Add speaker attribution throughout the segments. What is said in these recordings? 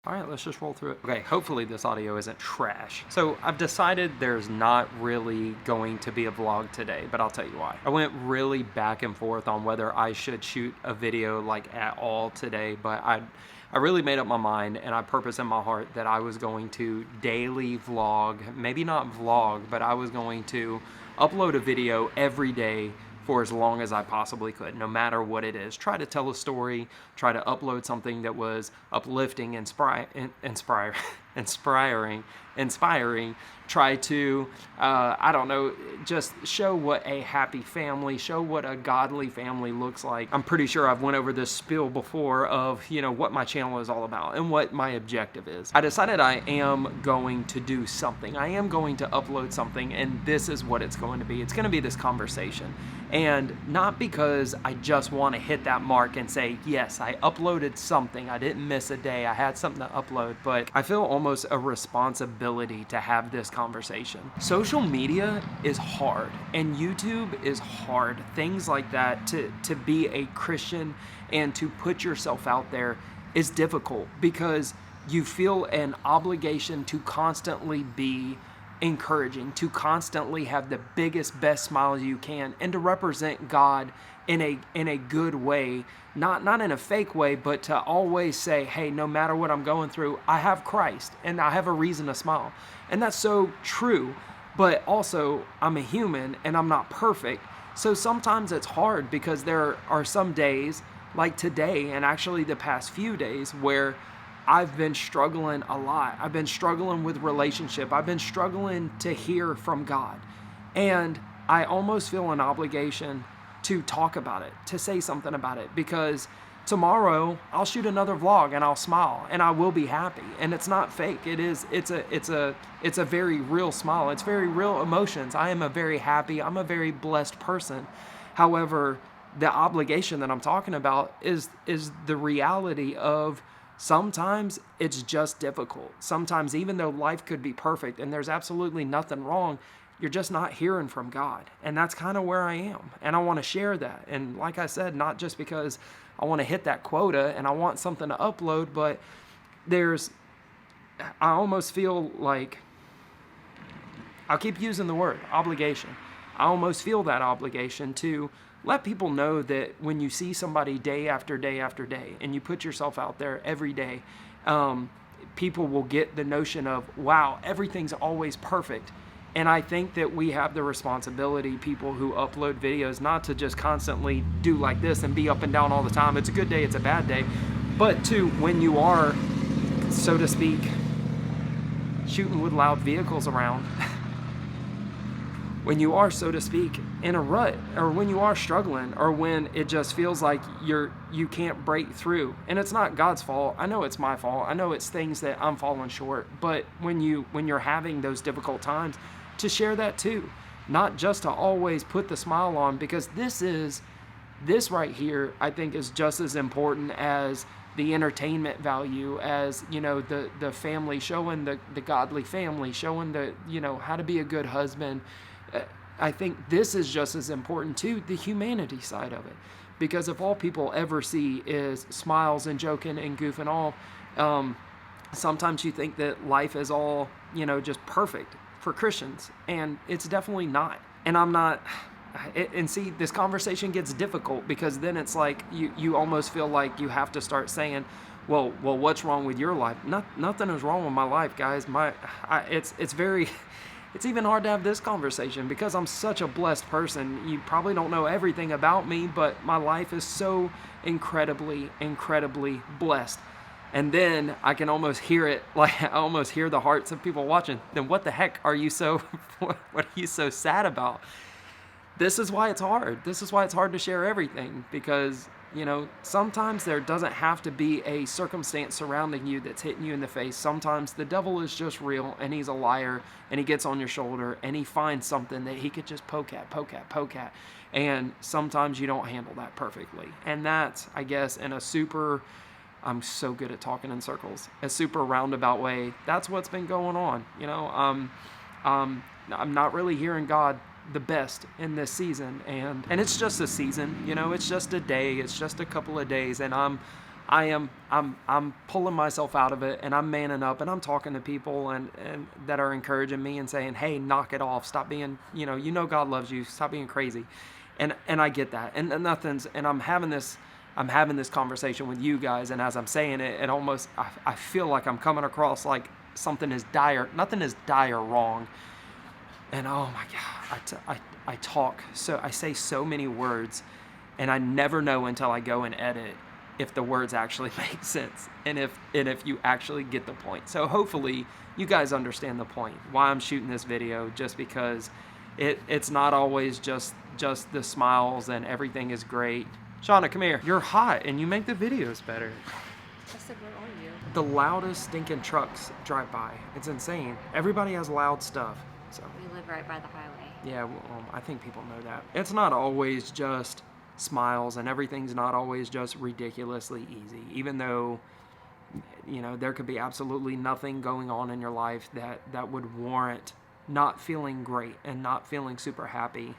Speaker 1: All right, let's just roll through it. Okay, hopefully this audio isn't trash. So I've decided there's not really going to be a vlog today, but I'll tell you why. I went really back and forth on whether I should shoot a video like at all today, but I really made up my mind, and I purpose in my heart that I was going to daily vlog, maybe not vlog, but I was going to upload a video every day for as long as I possibly could, no matter what it is. Try to tell a story, try to upload something that was uplifting, inspiring, try to, I don't know, just show what a happy family, show what a godly family looks like. I'm pretty sure I've went over this spiel before of, what my channel is all about and what my objective is. I decided I am going to do something. I am going to upload something, and this is what it's going to be. It's going to be this conversation. And not because I just want to hit that mark and say, yes, I uploaded something. I didn't miss a day. I had something to upload, but I feel almost a responsibility to have this conversation. Social media is hard, and YouTube is hard. Things like that, to be a Christian and to put yourself out there is difficult because you feel an obligation to constantly be encouraging, to constantly have the biggest, best smile you can, and to represent God in a good way, not in a fake way, but to always say, hey, no matter what I'm going through, I have Christ and I have a reason to smile. And that's so true, but also I'm a human and I'm not perfect. So sometimes it's hard because there are some days like today, and actually the past few days, where I've been struggling a lot. I've been struggling with relationship. I've been struggling to hear from God. And I almost feel an obligation to talk about it, to say something about it, because tomorrow I'll shoot another vlog and I'll smile and I will be happy. And it's not fake. It's a very real smile. It's very real emotions. I am a very happy, I'm a very blessed person. However, the obligation that I'm talking about is the reality of sometimes it's just difficult. Sometimes, even though life could be perfect and there's absolutely nothing wrong, you're just not hearing from God. And that's kind of where I am. And I want to share that. And like I said, not just because I want to hit that quota and I want something to upload, but I almost feel like, I'll keep using the word obligation. I almost feel that obligation to let people know that when you see somebody day after day after day and you put yourself out there every day, people will get the notion of, wow, everything's always perfect. And I think that we have the responsibility, people who upload videos, not to just constantly do like this and be up and down all the time. It's a good day, it's a bad day. But to, when you are, so to speak, shooting with loud vehicles around, when you are, so to speak, in a rut, or when you are struggling, or when it just feels like you can't break through. And it's not God's fault. I know it's my fault. I know it's things that I'm falling short. But when you're having those difficult times, to share that too. Not just to always put the smile on, because this right here, I think, is just as important as the entertainment value, as the family, showing the godly family, showing how to be a good husband. I think this is just as important too, the humanity side of it. Because if all people ever see is smiles and joking and goofing off, sometimes you think that life is all, just perfect for Christians. And it's definitely not. And I'm not, and see, this conversation gets difficult because then it's like you almost feel like you have to start saying, well, what's wrong with your life? Nothing is wrong with my life, guys. It's even hard to have this conversation because I'm such a blessed person. You probably don't know everything about me, but my life is so incredibly, incredibly blessed. And then I can almost hear it, like I almost hear the hearts of people watching. Then what the heck are you what are you so sad about? This is why it's hard. This is why it's hard to share everything, because sometimes there doesn't have to be a circumstance surrounding you that's hitting you in the face. Sometimes the devil is just real and he's a liar, and he gets on your shoulder and he finds something that he could just poke at. And sometimes you don't handle that perfectly. And that's, I guess, in a super, I'm so good at talking in circles, a super roundabout way, that's what's been going on. I'm not really hearing God the best in this season, and it's just a season, it's just a day, it's just a couple of days, and I'm I'm pulling myself out of it, and I'm manning up, and I'm talking to people and that are encouraging me and saying, hey, knock it off, stop being, God loves you, stop being crazy. And I get that, and I'm having this conversation with you guys, and as I'm saying it, it almost, I feel like I'm coming across like nothing is dire wrong. And oh my God, I say so many words, and I never know until I go and edit if the words actually make sense, and if you actually get the point. So hopefully you guys understand the point, why I'm shooting this video, just because it's not always just the smiles and everything is great. Shauna, come here. You're hot and you make the videos better.
Speaker 2: I said, where are you?
Speaker 1: The loudest stinking trucks drive by. It's insane. Everybody has loud stuff. So
Speaker 2: We live right by the highway.
Speaker 1: yeah, well, I think people know that. It's not always just smiles, and everything's not always just ridiculously easy, even though there could be absolutely nothing going on in your life that would warrant not feeling great and not feeling super happy.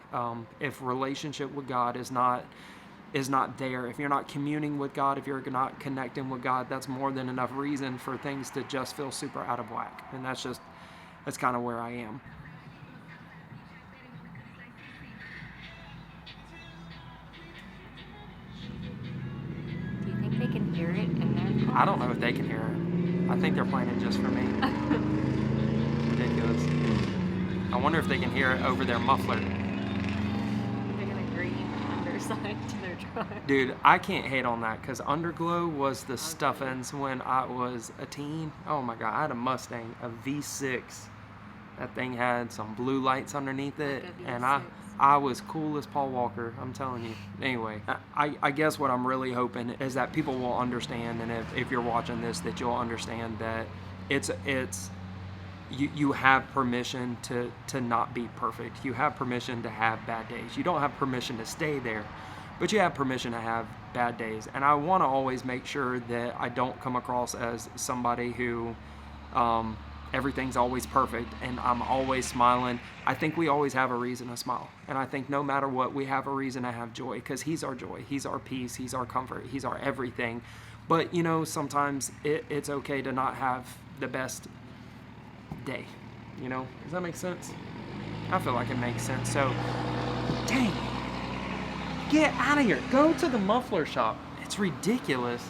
Speaker 1: If relationship with God is not there, if you're not communing with God, if you're not connecting with God, that's more than enough reason for things to just feel super out of whack. And that's kind of where I am.
Speaker 2: Do you think they can hear it in their car?
Speaker 1: I don't know if they can hear it. I think they're playing it just for me. Ridiculous. I wonder if they can hear it over their muffler.
Speaker 2: They're gonna green underside to their truck.
Speaker 1: Dude, I can't hate on that, because Underglow was the stuffins when I was a teen. Oh my God, I had a Mustang, a V6. That thing had some blue lights underneath it, and I was cool as Paul Walker, I'm telling you. Anyway, I guess what I'm really hoping is that people will understand, and if you're watching this, that you'll understand that you have permission to not be perfect. You have permission to have bad days. You don't have permission to stay there, but you have permission to have bad days. And I want to always make sure that I don't come across as somebody who everything's always perfect and I'm always smiling. I think we always have a reason to smile. And I think no matter what, we have a reason to have joy, because He's our joy. He's our peace. He's our comfort. He's our everything. But, sometimes it's okay to not have the best day. Does that make sense? I feel like it makes sense. So, dang, get out of here. Go to the muffler shop. It's ridiculous.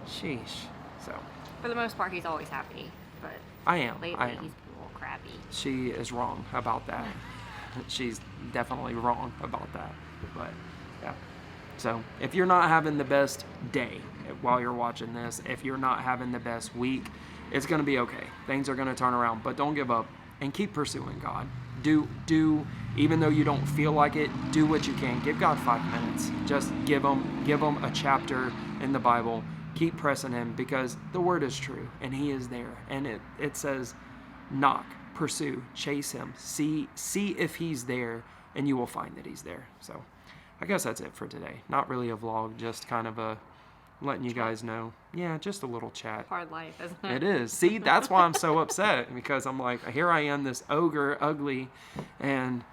Speaker 1: Sheesh. So,
Speaker 2: For the most part, he's always happy, but
Speaker 1: I am.
Speaker 2: lately he's a little crabby.
Speaker 1: She is wrong about that. She's definitely wrong about that. But yeah. So if you're not having the best day while you're watching this, if you're not having the best week, it's going to be okay. Things are going to turn around, but don't give up and keep pursuing God. Do even though you don't feel like it, do what you can. Give God 5 minutes. Just give him a chapter in the Bible. Keep pressing Him, because the Word is true and He is there. And it says, knock, pursue, chase Him, see if He's there, and you will find that He's there. So I guess that's it for today. Not really a vlog, just kind of a letting you guys know. Yeah, just a little chat.
Speaker 2: Hard life, isn't it?
Speaker 1: It is. See, that's why I'm so upset, because I'm like, here I am, this ogre, ugly, and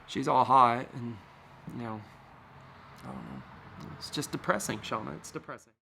Speaker 1: she's all hot, and I don't know. It's just depressing, Shauna. It's depressing.